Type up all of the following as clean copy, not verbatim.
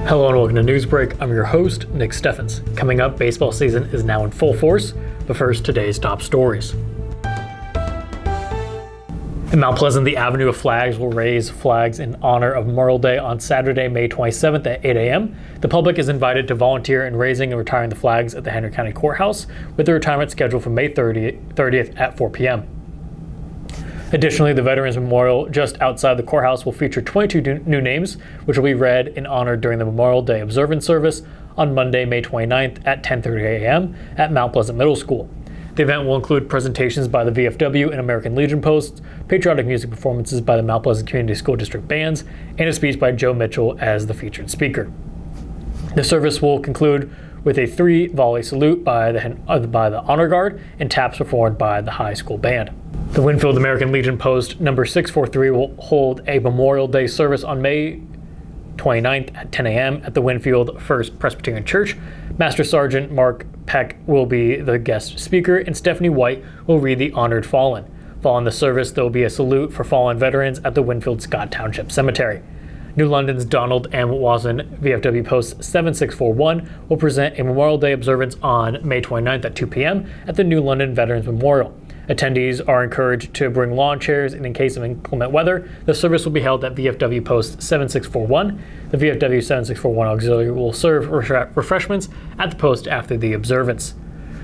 Hello and welcome to Newsbreak. I'm your host, Nick Steffens. Coming up, baseball season is now in full force, but first, today's top stories. In Mount Pleasant, the Avenue of Flags will raise flags in honor of Memorial Day on Saturday, May 27th at 8 a.m. The public is invited to volunteer in raising and retiring the flags at the Henry County Courthouse, with the retirement scheduled for May 30th at 4 p.m. Additionally, the Veterans Memorial just outside the courthouse will feature 22 new names, which will be read and honored during the Memorial Day observance service on Monday, May 29th at 10:30 a.m. at Mount Pleasant Middle School. The event will include presentations by the VFW and American Legion posts, patriotic music performances by the Mount Pleasant Community School District bands, and a speech by Joe Mitchell as the featured speaker. The service will conclude with a 3-volley salute by the Honor Guard and taps performed by the high school band. The Winfield American Legion Post number 643 will hold a Memorial Day service on May 29th at 10 a.m. at the Winfield First Presbyterian Church. Master Sergeant Mark Peck will be the guest speaker, and Stephanie White will read the Honored Fallen. Following the service, there will be a salute for fallen veterans at the Winfield Scott Township Cemetery. New London's Donald M. Wasson VFW Post 7641 will present a Memorial Day observance on May 29th at 2 p.m. at the New London Veterans Memorial. Attendees are encouraged to bring lawn chairs, and in case of inclement weather, the service will be held at VFW Post 7641. The VFW 7641 auxiliary will serve refreshments at the post after the observance.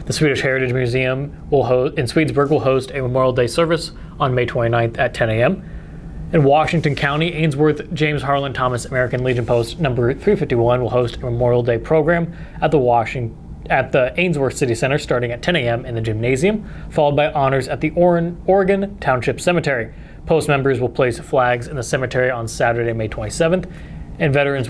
The Swedish Heritage Museum in Swedesburg will host a Memorial Day service on May 29th at 10 a.m. In Washington County, Ainsworth James Harlan Thomas American Legion Post number 351 will host a Memorial Day program at the Ainsworth City Center starting at 10 a.m. in the gymnasium, followed by honors at the Oregon Township Cemetery. Post members will place flags in the cemetery on Saturday, May 27th, and veterans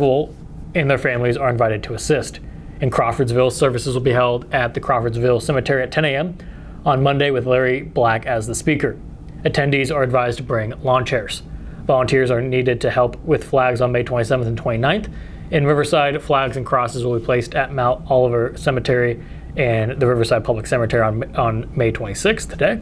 and their families are invited to assist. In Crawfordsville, services will be held at the Crawfordsville Cemetery at 10 a.m. on Monday with Larry Black as the speaker. Attendees are advised to bring lawn chairs. Volunteers are needed to help with flags on May 27th and 29th. In Riverside, flags and crosses will be placed at Mount Oliver Cemetery and the Riverside Public Cemetery on May 26th today.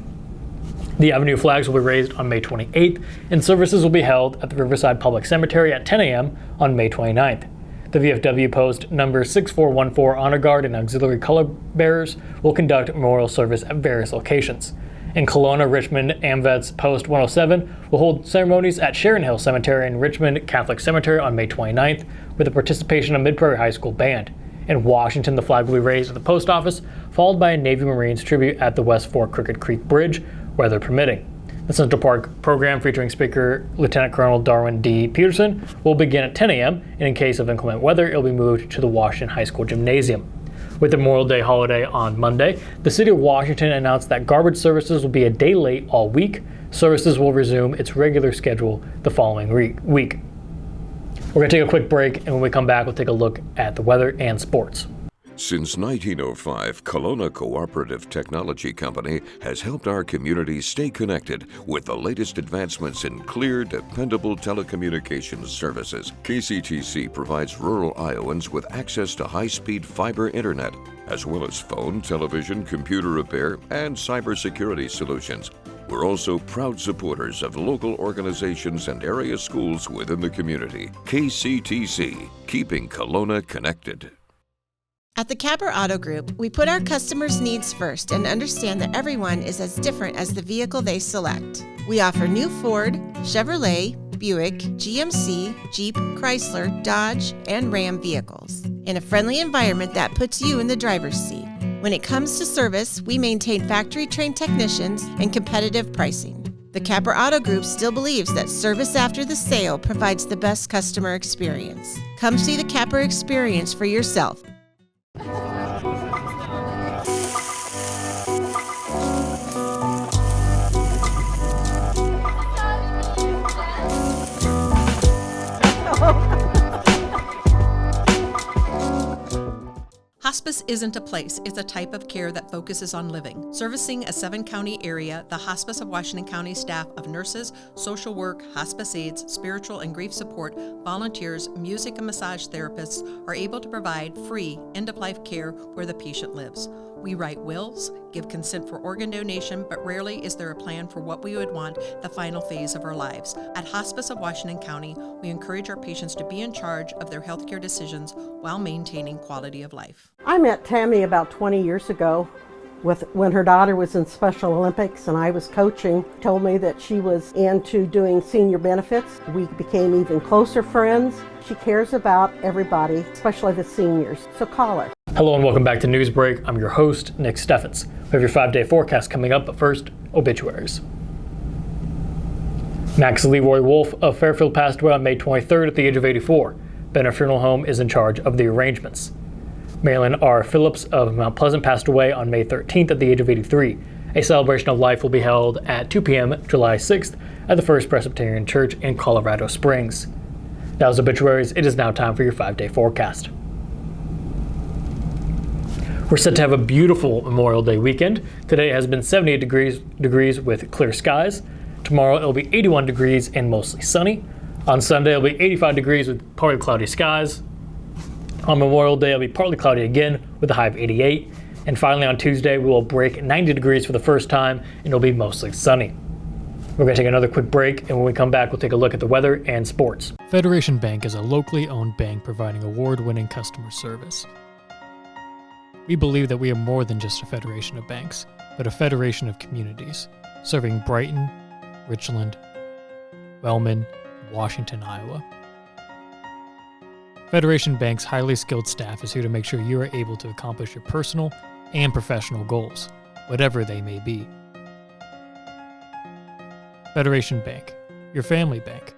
The Avenue flags will be raised on May 28th, and services will be held at the Riverside Public Cemetery at 10 a.m. on May 29th. The VFW Post number 6414 Honor Guard and auxiliary color bearers will conduct memorial service at various locations. In Kelowna, Richmond AMVETS Post 107 will hold ceremonies at Sharon Hill Cemetery and Richmond Catholic Cemetery on May 29th with the participation of Mid-Prairie High School Band. In Washington, the flag will be raised at the post office, followed by a Navy Marines tribute at the West Fork Crooked Creek Bridge, weather permitting. The Central Park program featuring Speaker Lieutenant Colonel Darwin D. Peterson will begin at 10 a.m. and in case of inclement weather, it will be moved to the Washington High School Gymnasium. With the Memorial Day holiday on Monday, the City of Washington announced that garbage services will be a day late all week. Services will resume its regular schedule the following week. We're going to take a quick break, and when we come back, we'll take a look at the weather and sports. Since 1905, Kelowna Cooperative Technology Company has helped our community stay connected with the latest advancements in clear, dependable telecommunications services. KCTC provides rural Iowans with access to high-speed fiber internet, as well as phone, television, computer repair, and cybersecurity solutions. We're also proud supporters of local organizations and area schools within the community. KCTC, keeping Kelowna connected. At the Capper Auto Group, we put our customers' needs first and understand that everyone is as different as the vehicle they select. We offer new Ford, Chevrolet, Buick, GMC, Jeep, Chrysler, Dodge, and Ram vehicles in a friendly environment that puts you in the driver's seat. When it comes to service, we maintain factory-trained technicians and competitive pricing. The Capper Auto Group still believes that service after the sale provides the best customer experience. Come see the Capper experience for yourself. Hospice isn't a place, it's a type of care that focuses on living. Servicing a 7-county area, the Hospice of Washington County staff of nurses, social work, hospice aides, spiritual and grief support, volunteers, music and massage therapists are able to provide free end-of-life care where the patient lives. We write wills, give consent for organ donation, but rarely is there a plan for what we would want the final phase of our lives. At Hospice of Washington County, we encourage our patients to be in charge of their healthcare decisions while maintaining quality of life. I met Tammy about 20 years ago when her daughter was in Special Olympics and I was coaching. Told me that she was into doing senior benefits. We became even closer friends. She cares about everybody, especially the seniors, so call her. Hello and welcome back to Newsbreak. I'm your host, Nick Steffens. We have your 5-day forecast coming up, but first, obituaries. Max Leroy Wolf of Fairfield passed away on May 23rd at the age of 84. Benner Funeral Home is in charge of the arrangements. Marilyn R. Phillips of Mount Pleasant passed away on May 13th at the age of 83. A celebration of life will be held at 2 p.m. July 6th at the First Presbyterian Church in Colorado Springs. That was obituaries. It is now time for your 5-day forecast. We're set to have a beautiful Memorial Day weekend. Today has been 78 degrees with clear skies. Tomorrow it'll be 81 degrees and mostly sunny. On Sunday it'll be 85 degrees with partly cloudy skies. On Memorial Day it'll be partly cloudy again with a high of 88. And finally on Tuesday we will break 90 degrees for the first time and it'll be mostly sunny. We're going to take another quick break, and when we come back we'll take a look at the weather and sports. Federation Bank is a locally owned bank providing award-winning customer service. We believe that we are more than just a federation of banks, but a federation of communities, serving Brighton, Richland, Wellman, and Washington, Iowa. Federation Bank's highly skilled staff is here to make sure you are able to accomplish your personal and professional goals, whatever they may be. Federation Bank, your family bank.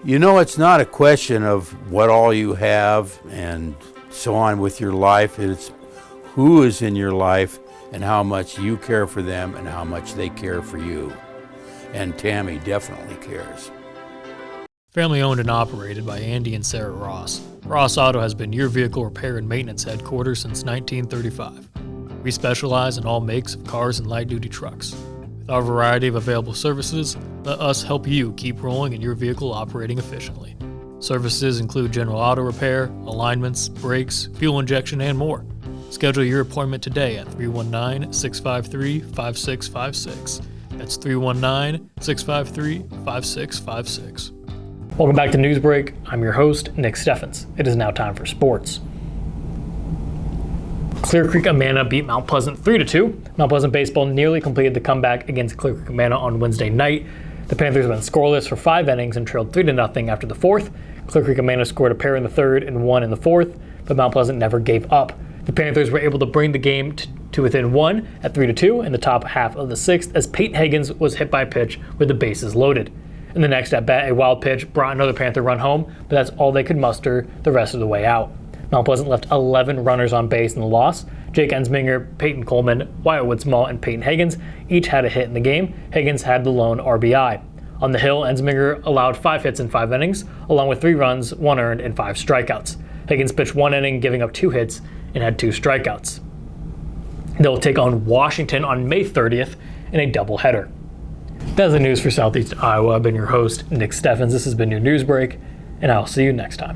You know, it's not a question of what all you have and so on with your life. It's who is in your life and how much you care for them and how much they care for you. And Tammy definitely cares. Family owned and operated by Andy and Sarah Ross. Ross Auto has been your vehicle repair and maintenance headquarters since 1935. We specialize in all makes of cars and light-duty trucks. With our variety of available services, let us help you keep rolling and your vehicle operating efficiently. Services include general auto repair, alignments, brakes, fuel injection, and more. Schedule your appointment today at 319-653-5656. That's 319-653-5656. Welcome back to Newsbreak. I'm your host, Nick Steffens. It is now time for sports. Clear Creek Amana beat Mount Pleasant 3-2. Mount Pleasant baseball nearly completed the comeback against Clear Creek Amana on Wednesday night. The Panthers went scoreless for 5 innings and trailed 3-0 after the 4th. Clear Creek Amana scored a pair in the 3rd and 1 in the 4th, but Mount Pleasant never gave up. The Panthers were able to bring the game to within 1 at 3-2 in the top half of the 6th as Peyton Higgins was hit by a pitch with the bases loaded. In the next at bat, a wild pitch brought another Panther run home, but that's all they could muster the rest of the way out. Mount Pleasant left 11 runners on base in the loss. Jake Ensminger, Peyton Coleman, Wyatt Woodsmall, and Peyton Higgins each had a hit in the game. Higgins had the lone RBI. On the hill, Ensminger allowed 5 hits in 5 innings, along with 3 runs, 1 earned, and 5 strikeouts. Higgins pitched 1 inning, giving up 2 hits, and had 2 strikeouts. They'll take on Washington on May 30th in a doubleheader. That's the news for Southeast Iowa. I've been your host, Nick Steffens. This has been your Newsbreak, and I'll see you next time.